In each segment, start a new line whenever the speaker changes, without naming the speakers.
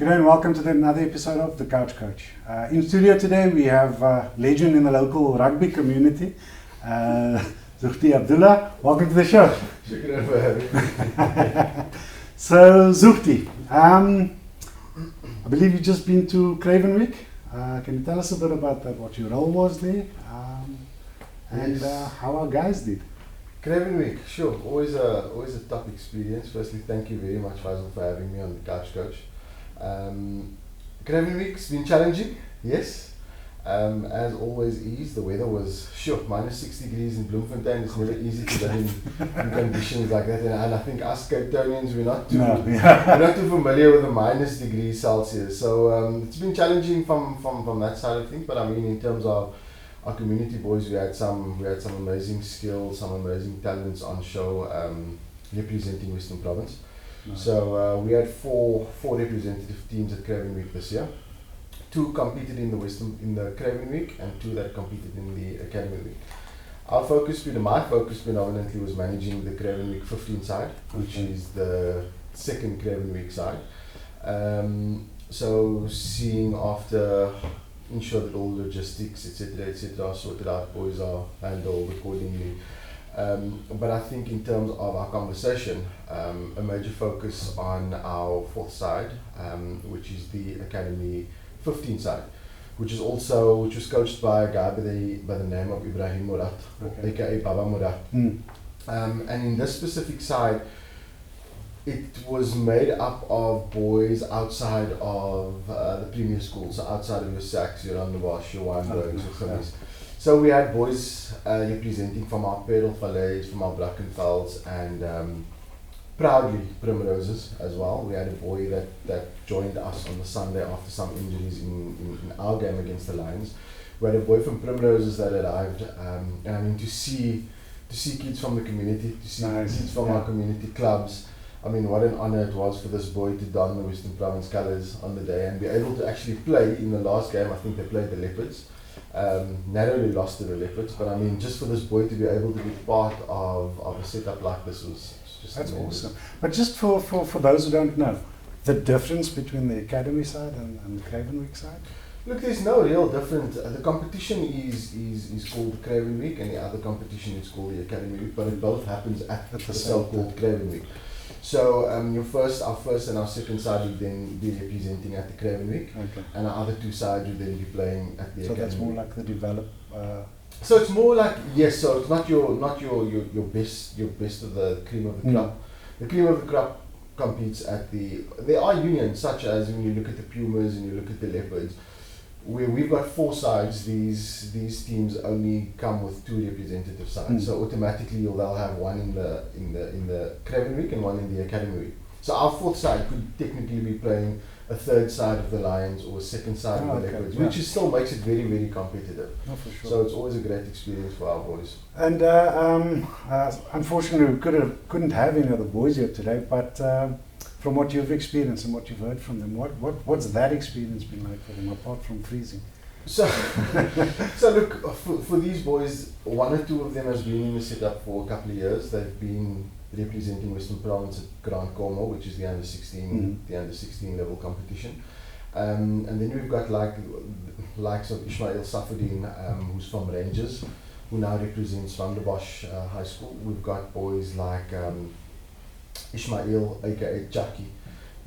Good day and welcome to another episode of The Couch Coach. In studio today we have a legend in the local rugby community, Zuhdi Abdullah. Welcome to the show.
Shukran for having me.
So Zuhdi, I believe you've just been to Craven Week. Can you tell us a bit about that, what your role was there, and how our guys did?
Craven Week, sure. Always a top experience. Firstly, thank you very much, Faisal, for having me on The Couch Coach. Craven Week's been challenging, yes. As always is. The weather was minus 6 degrees in Bloemfontein. It's never easy to live in conditions like that. And I think us Cape Townians, we're not too familiar with the minus degrees Celsius. So it's been challenging from that side of things. But I mean, in terms of our community boys, we had some amazing skills, some amazing talents on show, representing Western Province. Nice. So we had four representative teams at Craven Week this year. 2 competed in the Craven Week and 2 that competed in the Academy Week. My focus predominantly was managing the Craven Week 15 side, which is the second Craven Week side. So seeing after, ensure that all logistics, etc., are sorted out, boys are handled accordingly. But I think in terms of our conversation, a major focus on our 4th side, which is the Academy 15 side, which was coached by a guy by the name of Ibrahim Murat, aka Baba Murat. And in this specific side, it was made up of boys outside of the premier schools, so outside of your Sachs, your Rondebosch, your Wynbergs, your Gimmies. So we had boys representing from our Parklands, from our Brackenfelds, and proudly Primroses as well. We had a boy that joined us on the Sunday after some injuries in our game against the Lions. We had a boy from Primroses that arrived, and I mean to see kids from the community, to see kids from our community clubs. I mean, what an honour it was for this boy to don the Western Province colours on the day and be able to actually play in the last game. I think they played the Leopards. Narrowly lost to the Leopards, but I mean, just for this boy to be able to be part of a setup like this was just
That's
tremendous.
awesome. But just for those who don't know, the difference between the Academy side and the Craven Week side?
Look, there's no real difference. The competition is called the Craven Week, and the other competition is called the Academy Week, but it both happens at the so-called Craven Week. So our first and our second side would then be representing at the Craven Week, and our other 2 sides would then be playing at the Academy.
So that's more like the develop.
So it's more like, yes. So it's not your best of the cream of the crop. The cream of the crop competes at the. There are unions such as when you look at the Pumas and you look at the Leopards, where we've got 4 sides. These teams only come with 2 representative sides. So automatically they'll have one in the Craven Week and one in the Academy Week. So our 4th side could technically be playing a 3rd side of the Lions or a 2nd side of the Leopards, which still makes it very, very competitive.
Oh, for sure.
So it's always a great experience for our boys.
And unfortunately, we couldn't have any of the boys here today. But from what you've experienced and what you've heard from them, what's that experience been like for them, apart from freezing?
So look, for these boys, 1 or 2 of them has been in the setup for a couple of years. They've been representing Western Province at Grand Cornwall, which is the under 16 level competition. And then we've got likes of Ismail Safadin, who's from Rangers, who now represents Rondebosch High School. We've got boys like Ismail, aka Jackie.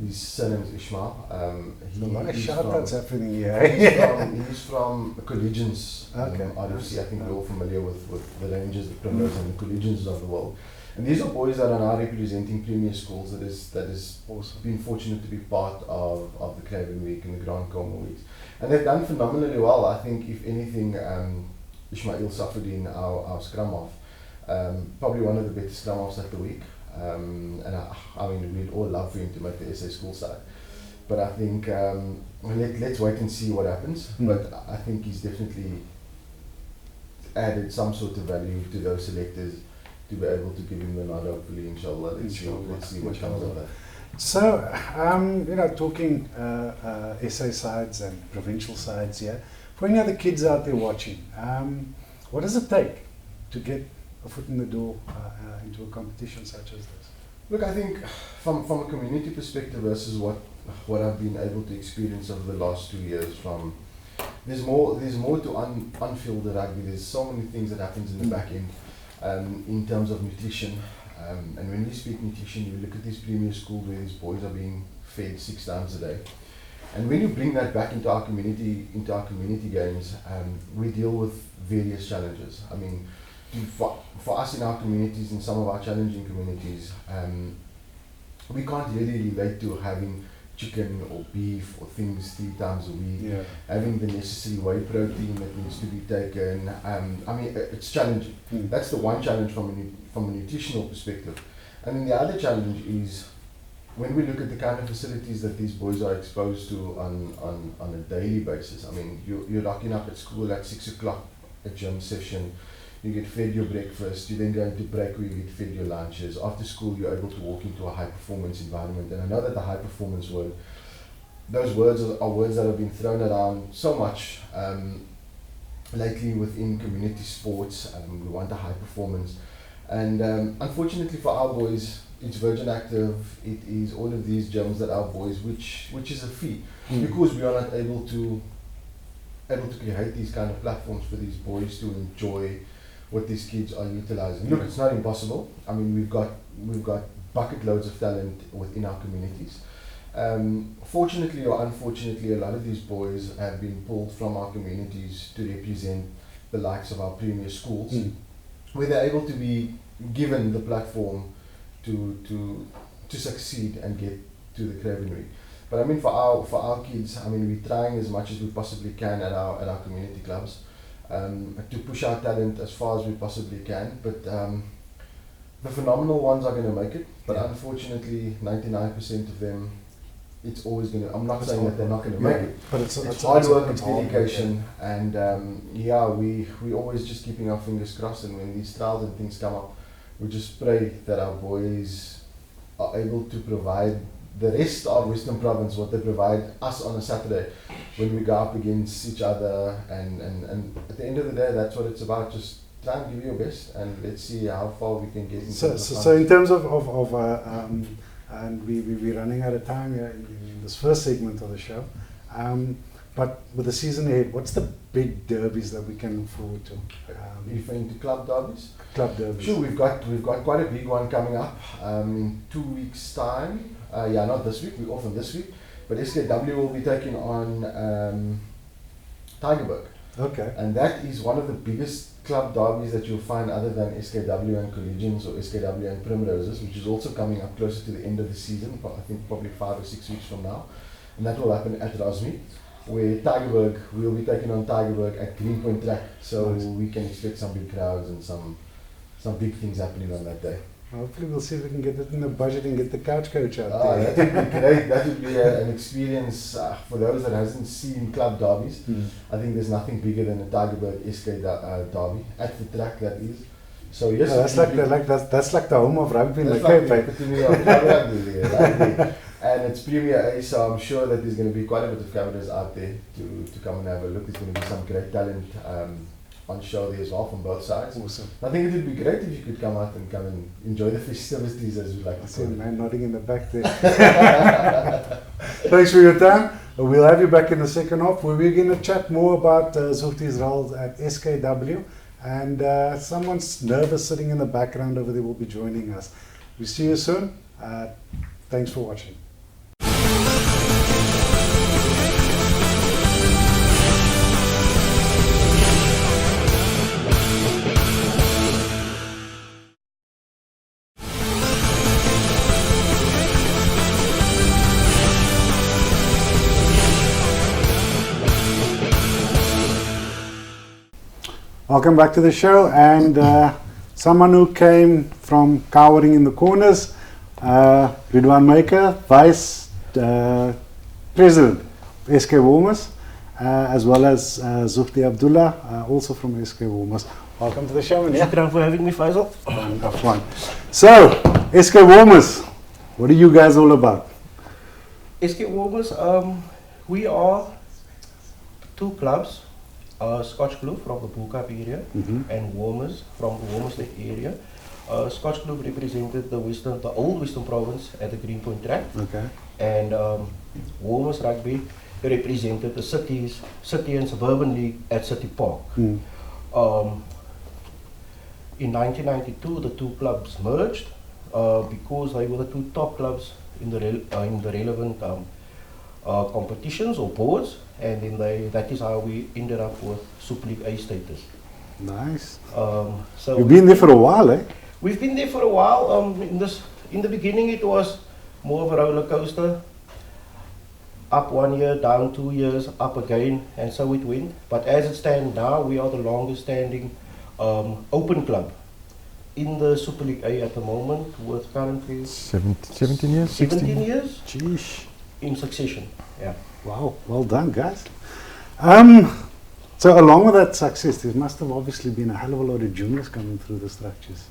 His surname is Ishmael.
A lot of shout-outs happening here.
He's from the Collegians R.F.C. I think we're all familiar with the Rangers, the Primroses, and the Collegians of the world. And these are boys that are now representing premier schools that is awesome. Been fortunate to be part of the Craven Week and the Grand Cornwall Weeks. And they've done phenomenally well. I think, if anything, Ismail Safadin, our scrum half, probably one of the better scrum halves at the week. And I mean, we'd all love for him to make the SA school side. But I think, let's wait and see what happens. But I think he's definitely added some sort of value to those selectors to be able to give him the nod, hopefully, inshallah. Let's see what comes of that.
So, talking SA sides and provincial sides here, for any other kids out there watching, what does it take to get a foot in the door into a competition such as this?
Look, I think from a community perspective versus what what I've been able to experience over the last 2 years, from there's more to unfield the rugby. There's so many things that happens in the back end in terms of nutrition. And when we speak nutrition, you look at these premier schools where these boys are being fed 6 times a day. And when you bring that back into our community games, we deal with various challenges. I mean, for us in our communities, in some of our challenging communities, we can't really relate to having chicken or beef or things 3 times a week, having the necessary whey protein that needs to be taken. I mean, it's challenging. That's the one challenge from a nutritional perspective. And then the other challenge is when we look at the kind of facilities that these boys are exposed to on a daily basis. I mean, you're locking up at school at 6 o'clock, a gym session. You get fed your breakfast, you then go into break where you get fed your lunches. After school, you're able to walk into a high performance environment. And I know that the high performance word, those words are words that have been thrown around so much lately within community sports. We want a high performance. And unfortunately for our boys, it's Virgin Active, it is all of these gyms that our boys, which is a feat, because we are not able to create these kind of platforms for these boys to enjoy what these kids are utilizing. Look, it's not impossible. I mean, we've got bucket loads of talent within our communities. Fortunately or unfortunately, a lot of these boys have been pulled from our communities to represent the likes of our premier schools, where they're able to be given the platform to succeed and get to the Craven Week. But I mean, for our kids, I mean, we're trying as much as we possibly can at our community clubs to push our talent as far as we possibly can. But the phenomenal ones are going to make it. But unfortunately, 99% of them, it's always going to. I'm not saying that they're not going to make it. But it's hard work, it's dedication, and we always just keeping our fingers crossed. And when these trials and things come up, we just pray that our boys are able to provide the rest of Western Province what they provide us on a Saturday when we go up against each other, and at the end of the day, that's what it's about. Just try and give your best, and let's see how far we can get.
So in terms of and we're running out of time here in this first segment of the show, but with the season ahead, what's the big derbies that we can look forward to?
Referring to club derbies?
Club derbies.
Sure, we've got quite a big one coming up in 2 weeks' time. Not this week, we're off on this week. But SKW will be taking on Tygerberg.
Okay.
And that is one of the biggest club derbies that you'll find, other than SKW and Collegians or SKW and Primroses, which is also coming up closer to the end of the season, I think probably 5 or 6 weeks from now. And that will happen at Rosmi, where Tygerberg, we'll be taking on Tygerberg at Greenpoint Track. So we can expect some big crowds and some big things happening on that day.
Hopefully we'll see if we can get it in the budget and get the couch coach out there.
That would be great. That would be an experience for those that hasn't seen club derbies. I think there's nothing bigger than a Tygerberg SK derby at the track, that is. So yes,
that's like the home of rugby in the
Cape.
Right?
And it's Premier A, so I'm sure that there's going to be quite a bit of cameras out there to come and have a look. There's going to be some great talent on show there as well from both sides.
Awesome.
I think it would be great if you could come out and come and enjoy the festivities, as we like to
see
say.
the man nodding in the back there. Thanks for your time. We'll have you back in the second half, where we're going to chat more about Zuhdi's role at SKW, and someone's nervous sitting in the background over there will be joining us. We'll see you soon. Thanks for watching. Welcome back to the show, and someone who came from cowering in the corners, Riedwaan Maker, Vice President of SK Walmers, as well as Zuhdi Abdullah, also from SK Walmers. Welcome to the show.
Thank you for having me, Faisal.
Fun. So, SK Walmers, what are you guys all about?
SK Walmers, we are 2 clubs. SCHOTSCHEKLOOF from the Bullcup area and Walmers from the Walmersdijk area. Scotch Club represented the old Western Province at the Greenpoint track,
Okay.
and Walmers Rugby represented the city and suburban league at City Park.
Mm.
In 1992, the two clubs merged because they were the two top clubs in the relevant competitions or boards, and then that is how we ended up with Super League A status.
Nice.
So
You've been there for a while, eh?
we've been there for a while. In the beginning, it was more of a roller coaster. Up 1 year, down 2 years, up again, and so it went. But as it stands now, we are the longest standing open club in the Super League A at the moment, with currently
17 years?
17 years
Jeez.
in succession. Yeah.
Wow. Well done, guys. So along with that success, there must have obviously been a hell of a lot of juniors coming through the structures.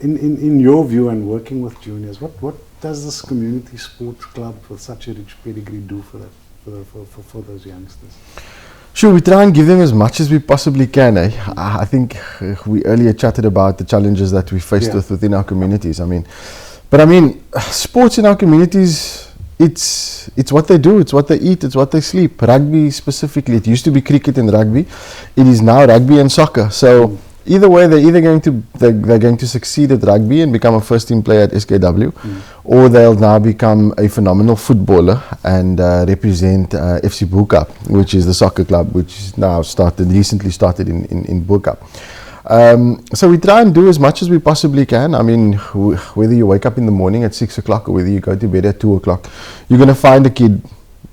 In your view and working with juniors, what does this community sports club with such a rich pedigree do for those youngsters?
Sure, we try and give them as much as we possibly can. I think we earlier chatted about the challenges that we faced with within our communities. But sports in our communities, it's what they do, it's what they eat, it's what they sleep. Rugby specifically, it used to be cricket and rugby. It is now rugby and soccer. So either way, they're going to succeed at rugby and become a first team player at SKW, or they'll now become a phenomenal footballer and represent FC Boerkaap, which is the soccer club which is now recently started in Boerkaap. So we try and do as much as we possibly can. Whether you wake up in the morning at 6 o'clock or whether you go to bed at 2 o'clock, you're going to find a kid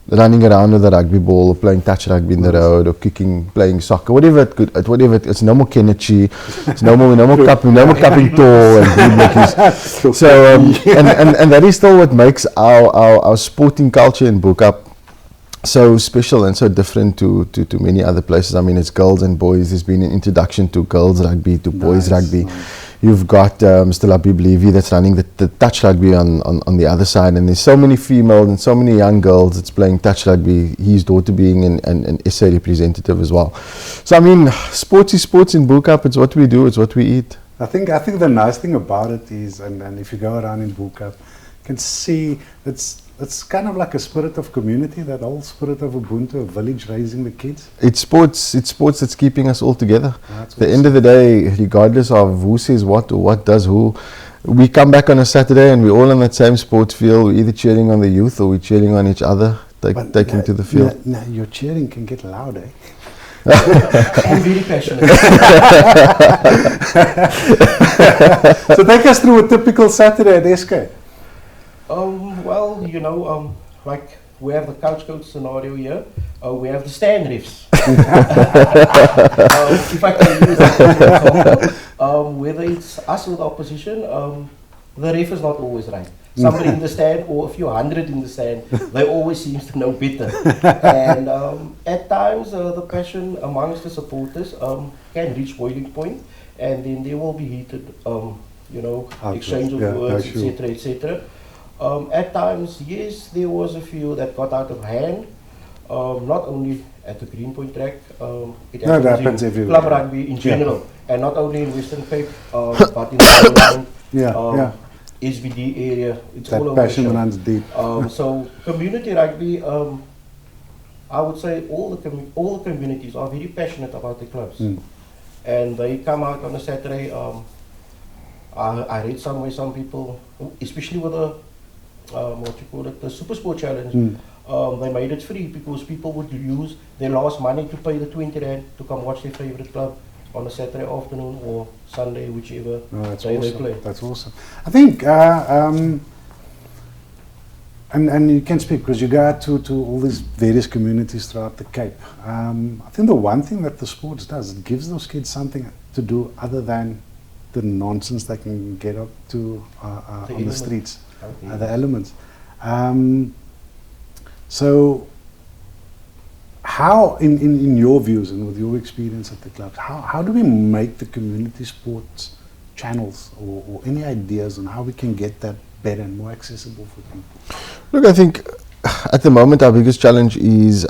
running around with a rugby ball or playing touch rugby in the road or playing soccer, whatever it's no more Kenichi, it's no more cupping tall and so and that is still what makes our sporting culture in Boerkaap so special and so different to many other places. It's girls and boys. There's been an introduction to girls rugby, to boys rugby. Nice. You've got Mr. Labib Levy that's running the touch rugby on the other side, and there's so many females and so many young girls that's playing touch rugby, his daughter being an SA representative as well. So sports is sports in Boerkaap. It's what we do, it's what we eat.
I think the nice thing about it is, and if you go around in Boerkaap, you can see it's kind of like a spirit of community, that whole spirit of Ubuntu, a village raising the kids.
It's sports that's keeping us all together.
At
the end of the day, regardless of who says what or what does who, we come back on a Saturday and we're all on that same sports field. We're either cheering on the youth or we're cheering on each other, taking to the field.
Now your cheering can get loud, eh?
I'm very passionate.
So take us through a typical Saturday at SK.
Like we have the couch coach scenario here, we have the stand refs. If I can use that for example, whether it's us or the opposition, the ref is not always right. Somebody in the stand or a few hundred in the stand, they always seem to know better. And at times the passion amongst the supporters can reach boiling point, and then there will be heated exchange of words, etc., etc. At times, yes, there was a few that got out of hand, not only at the Greenpoint track, it happens in club rugby in general, and not only in Western Cape, but in the SBD area, it's
that
all over
passion runs deep.
So community rugby, I would say all the communities are very passionate about the clubs, and they come out on a Saturday. I read somewhere some people, especially with the Super Sport Challenge, they made it free because people would use their last money to pay the 20 rand to come watch their favorite club on a Saturday afternoon or Sunday, whichever day they play.
That's awesome. I think, and you can speak because you go out to all these various communities throughout the Cape. I think the one thing that the sports does, it gives those kids something to do other than the nonsense they can get up to on the streets. The elements. So how, in your views and with your experience at the clubs, how do we make the community sports channels or any ideas on how we can get that better and more accessible for people?
Look, I think at the moment our biggest challenge is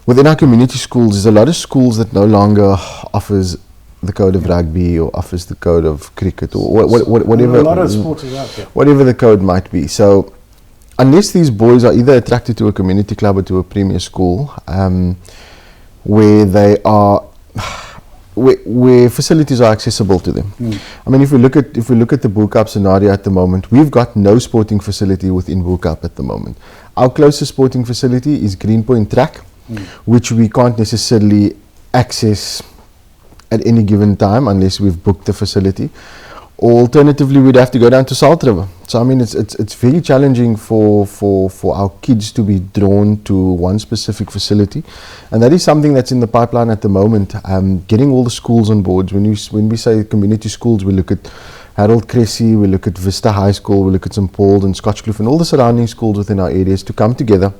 within our community schools, there's a lot of schools that no longer offers the code of rugby or offers the code of cricket or whatever.
A lot of sports is out there.
Whatever the code might be. So unless these boys are either attracted to a community club or to a premier school, where they are, where facilities are accessible to them. I mean, if we look at the Bull Cup scenario at the moment, we've got no sporting facility within Bull Cup at the moment. Our closest sporting facility is Greenpoint Track, which we can't necessarily access at any given time unless we've booked the facility. Alternatively, we'd have to go down to Salt River. So I mean, it's very challenging for our kids to be drawn to one specific facility, and that is something that's in the pipeline at the moment. Getting all the schools on board. When we say community schools, we look at Harold Cressy, we look at Vista High School, we look at St Paul's and SCHOTSCHEKLOOF and all the surrounding schools within our areas to come together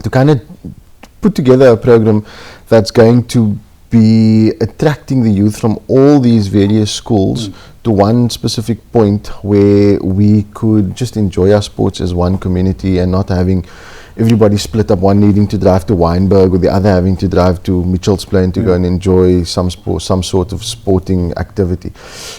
to kind of put together a program that's going to be attracting the youth from all these various schools to one specific point where we could just enjoy our sports as one community and not having everybody split up, one needing to drive to Wynberg or the other having to drive to Mitchell's Plain to go and enjoy some sort of sporting activity.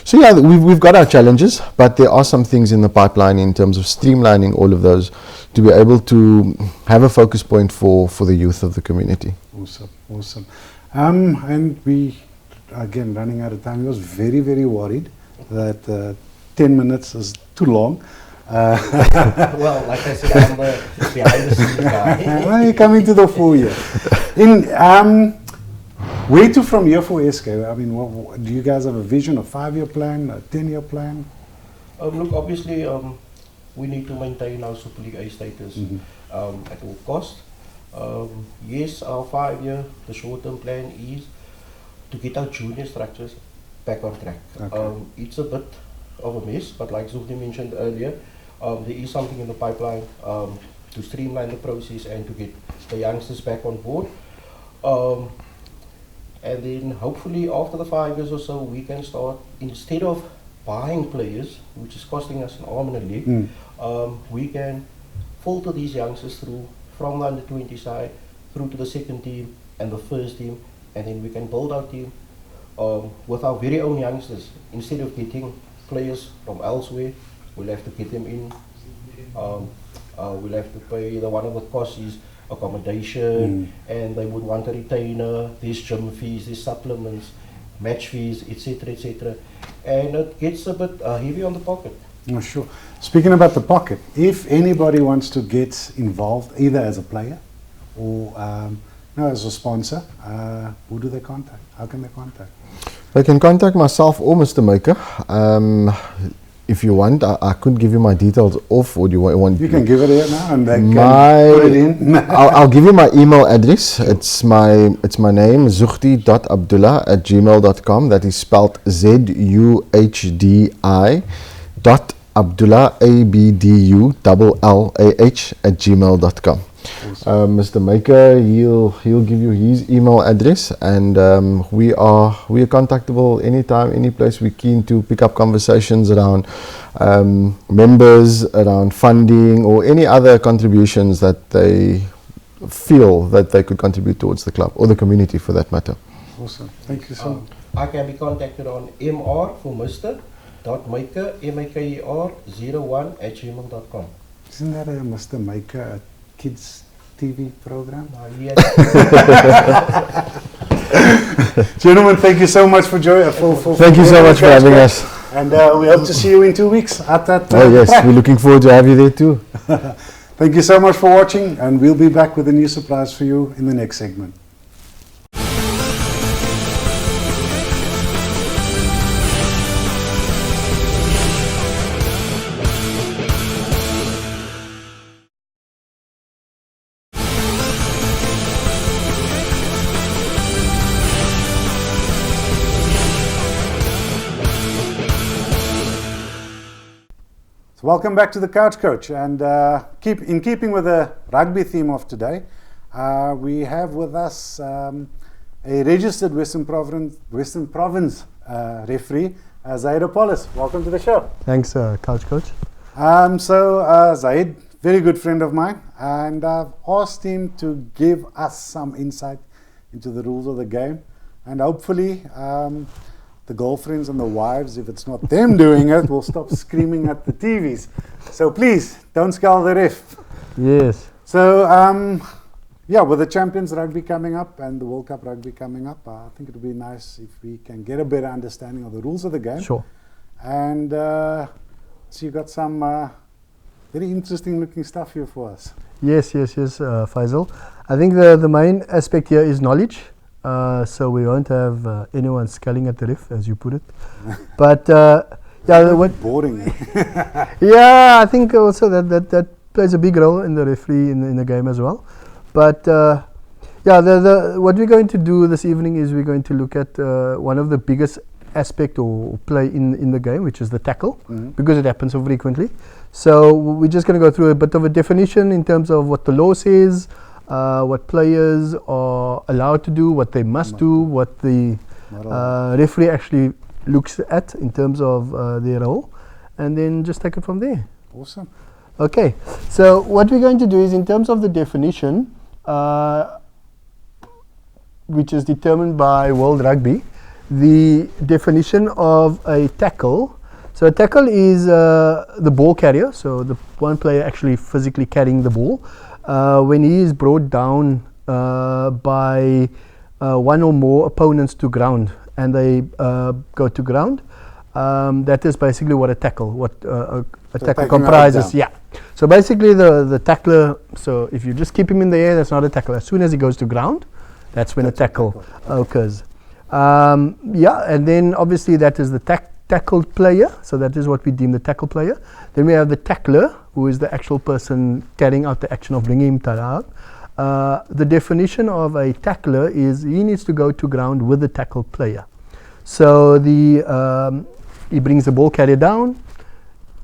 So yeah, we've got our challenges, but there are some things in the pipeline in terms of streamlining all of those to be able to have a focus point for the youth of the community.
Awesome. And we, again, running out of time. He was very, very worried that 10 minutes is too long.
Well, like I said, I'm the behind the scenes guy.
Well, you're coming to the full year. Where to from here for SK? I mean, do you guys have a vision, a 5-year plan, a 10-year plan?
Look, obviously, we need to maintain our Super League A status at all costs. Yes, our 5-year, the short-term plan is to get our junior structures back on track.
Okay.
It's a bit of a mess, but like Zuhdi mentioned earlier, there is something in the pipeline to streamline the process and to get the youngsters back on board. And then hopefully after the 5 years or so, we can start, instead of buying players, which is costing us an arm and a leg, we can filter these youngsters through from the under-20 side through to the second team and the first team, and then we can build our team with our very own youngsters. Instead of getting players from elsewhere, we'll have to get them in. We'll have to pay, one of the costs is accommodation, and they would want a retainer, there's gym fees, there's supplements, match fees, etc. And it gets a bit heavy on the pocket.
Oh, sure. Speaking about the pocket, if anybody wants to get involved, either as a player or as a sponsor, who do they contact? How can they contact?
They can contact myself or Mr. Maker. If you want, I could give you my details off, or do you want?
You can give it here now, and they can put it in.
I'll give you my email address. It's my name, zuhdi.abdullah@gmail.com. That is spelled ZUHDI Abdullah ABDULLAH@gmail.com. Awesome. Mr. Maker, he'll give you his email address, and we are contactable anytime, any place. We're keen to pick up conversations around members, around funding, or any other contributions that they feel that they could contribute towards the club or the community, for that matter.
Awesome. Thank you so much.
I can be contacted on mr for Mr. .maker, MAKER 01@gmail.com.
Isn't that a Mr. Maker, a kids TV program?
Yes.
Gentlemen, thank you so much for joining.
Thank you so much for having us.
And we hope to see you in 2 weeks at that.
Oh yes, we're looking forward to have you there too.
Thank you so much for watching, and we'll be back with a new surprise for you in the next segment. Welcome back to the Couch Coach, and in keeping with the rugby theme of today, we have with us a registered Western Province referee, Zaahid Appoles. Welcome to the show.
Thanks, Couch Coach.
Zaahid, very good friend of mine, and I've asked him to give us some insight into the rules of the game, and hopefully the girlfriends and the wives, if it's not them doing it, will stop screaming at the TVs. So please, don't scowl the ref.
Yes.
So, yeah, with the Champions Rugby coming up and the World Cup Rugby coming up, I think it would be nice if we can get a better understanding of the rules of the game.
Sure.
And so you got some very interesting looking stuff here for us.
Yes, Faisal. I think the main aspect here is knowledge. So we won't have anyone sculling at the ref, as you put it. But yeah, what
boring.
yeah, I think also that plays a big role in the referee in the game as well. But yeah, what we're going to do this evening is we're going to look at one of the biggest aspect or play in the game, which is the tackle, because it happens so frequently. So we're just going to go through a bit of a definition in terms of what the law says, what players are allowed to do, what they must do, what the referee actually looks at in terms of their role, and then just take it from there.
Awesome.
Okay, so what we're going to do is in terms of the definition, which is determined by World Rugby, the definition of a tackle. So a tackle is the ball carrier, so the one player actually physically carrying the ball. When he is brought down by one or more opponents to ground, and they go to ground, that is basically what a tackle, a tackle comprises. Yeah. So basically the tackler, so if you just keep him in the air, that's not a tackle. As soon as he goes to ground, that's when a tackle occurs. Yeah, and then obviously that is the tackled player, so that is what we deem the tackle player. Then we have the tackler, who is the actual person carrying out the action of bringing him out. The definition of a tackler is he needs to go to ground with the tackled player. So he brings the ball carrier down,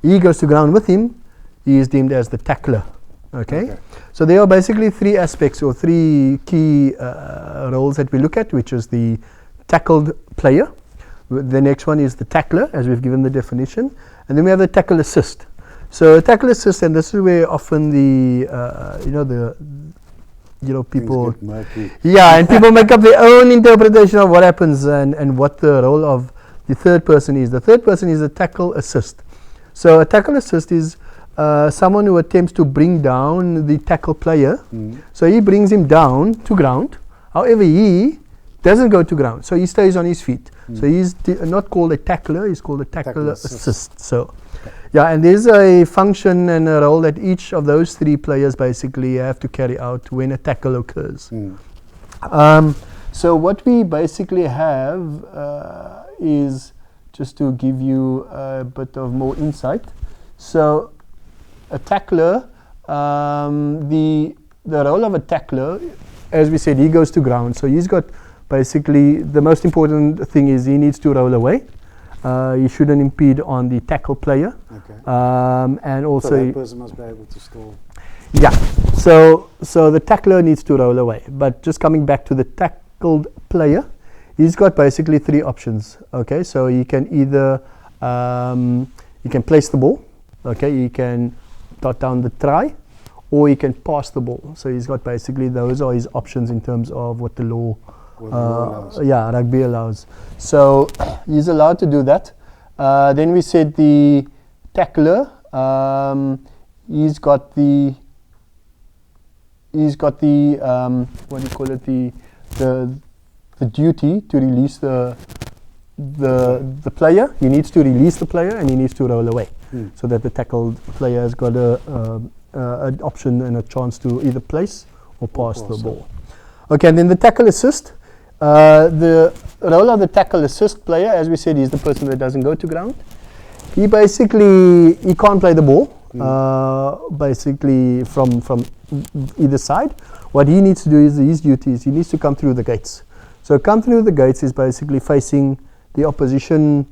he goes to ground with him, he is deemed as the tackler. Okay. So there are basically three aspects or three key roles that we look at, which is the tackled player. The next one is the tackler, as we've given the definition, and then we have the tackle assist. So tackle assist, and this is where often the people, yeah, and people make up their own interpretation of what happens and what the role of the third person is. The third person is a tackle assist. So a tackle assist is someone who attempts to bring down the tackle player. So he brings him down to ground. However, he doesn't go to ground, so he stays on his feet. So he's not called a tackler, he's called a tackle assist. So yeah, and there's a function and a role that each of those three players basically have to carry out when a tackle occurs. So what we basically have is, just to give you a bit of more insight, so a tackler, the role of a tackler, as we said, he goes to ground, so he's got basically the most important thing is he needs to roll away. He shouldn't impede on the tackle player. And also
so that person must be able to stall.
Yeah, so the tackler needs to roll away. But just coming back to the tackled player, he's got basically three options. Okay, so he can either he can place the ball, okay, he can dot down the try, or he can pass the ball. So he's got basically those are his options in terms of what the law rugby allows. So he's allowed to do that. Then we said the tackler, he's got the what do you call it, the duty to release the player. He needs to release the player and he needs to roll away, so that the tackled player has got an option and a chance to either place or pass the ball. Okay, and then the tackle assist. The role of the tackle assist player, as we said, is the person that doesn't go to ground. He can't play the ball, basically from either side. What he needs to do is his duty is he needs to come through the gates. So come through the gates is basically facing the opposition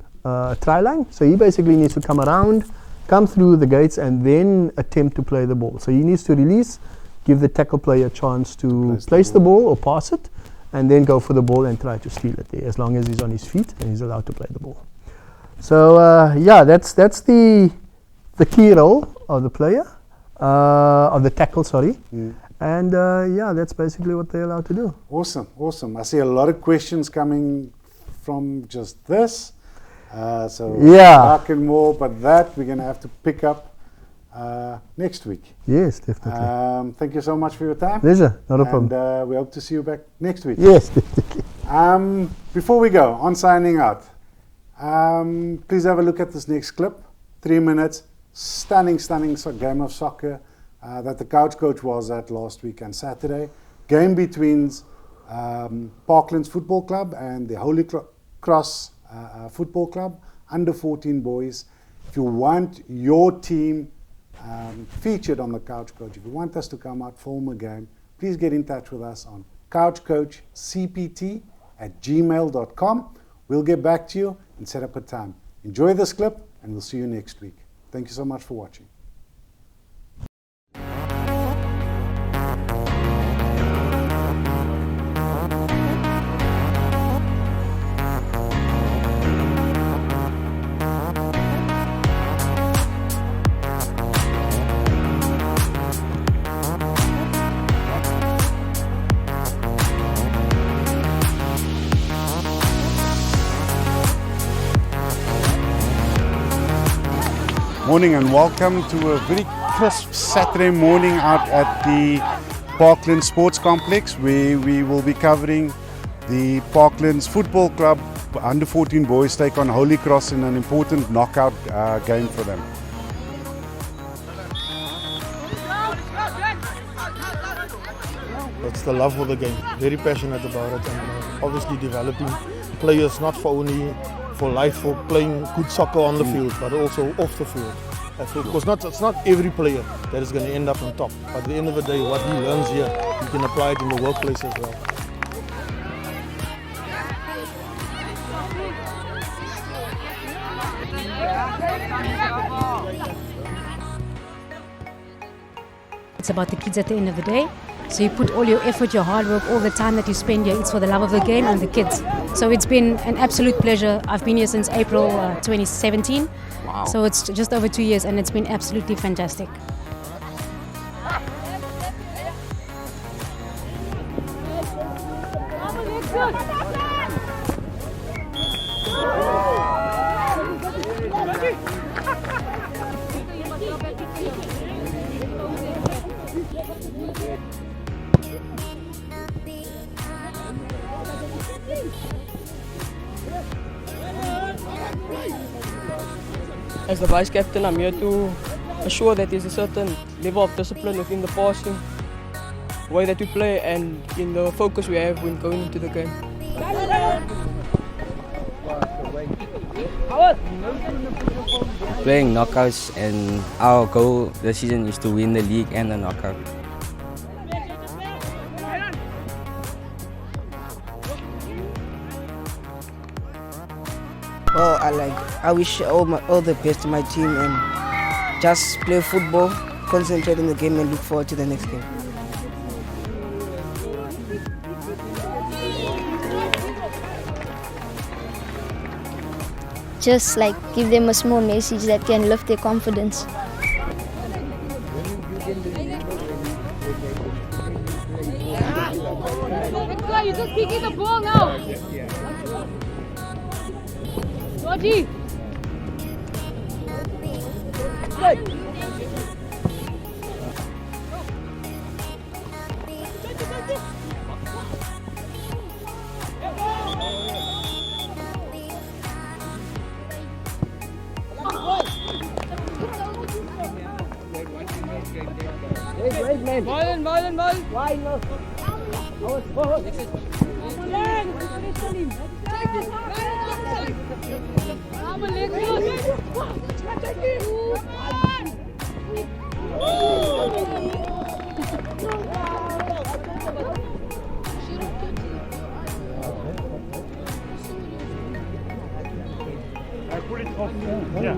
try line. So he basically needs to come around, come through the gates, and then attempt to play the ball. So he needs to release, give the tackle player a chance to place the ball or pass it, and then go for the ball and try to steal it there, as long as he's on his feet and he's allowed to play the ball. So yeah, that's the key role of the player, of the tackle, sorry. And yeah, that's basically what they're allowed to do.
Awesome. I see a lot of questions coming from just this. So
Yeah.
dark and more, but that we're going to have to pick up next week.
Yes, definitely.
Thank you so much for your time.
Pleasure, not a problem.
And we hope to see you back next week.
Yes, definitely.
Before we go, on signing out, please have a look at this next clip. 3 minutes, stunning game of soccer that the couch coach was at last week and Saturday. Game between Parklands Football Club and the Holy Cross Football Club, under 14 boys. If you want your team featured on the Couch Coach, if you want us to come out, film a game, please get in touch with us on couchcoachcpt@gmail.com. We'll get back to you and set up a time. Enjoy this clip and we'll see you next week. Thank you so much for watching. Morning and welcome to a very crisp Saturday morning out at the Parklands Sports Complex, where we will be covering the Parklands Football Club under 14 boys take on Holy Cross in an important knockout game for them.
That's the love for the game, very passionate about it, and obviously developing players not for only for life, for playing good soccer on the field, but also off the field. Because it's not every player that is going to end up on top, but at the end of the day, what he learns here, he can apply it in the workplace as well.
It's about the kids at the end of the day. So you put all your effort, your hard work, all the time that you spend here, it's for the love of the game and the kids. So it's been an absolute pleasure. I've been here since April 2017. Wow. So it's just over 2 years and it's been absolutely fantastic.
As the vice captain, I'm here to assure that there's a certain level of discipline within the passing, way that we play, and in the focus we have when going into the game.
Playing knockouts, and our goal this season is to win the league and the knockout.
Well, I wish all the best to my team and just play football, concentrate on the game and look forward to the next game.
Just like give them a small message that can lift their confidence.
You're just kicking the ball now. Georgie. Good. Ball. Wide no.
I put it off. Yeah.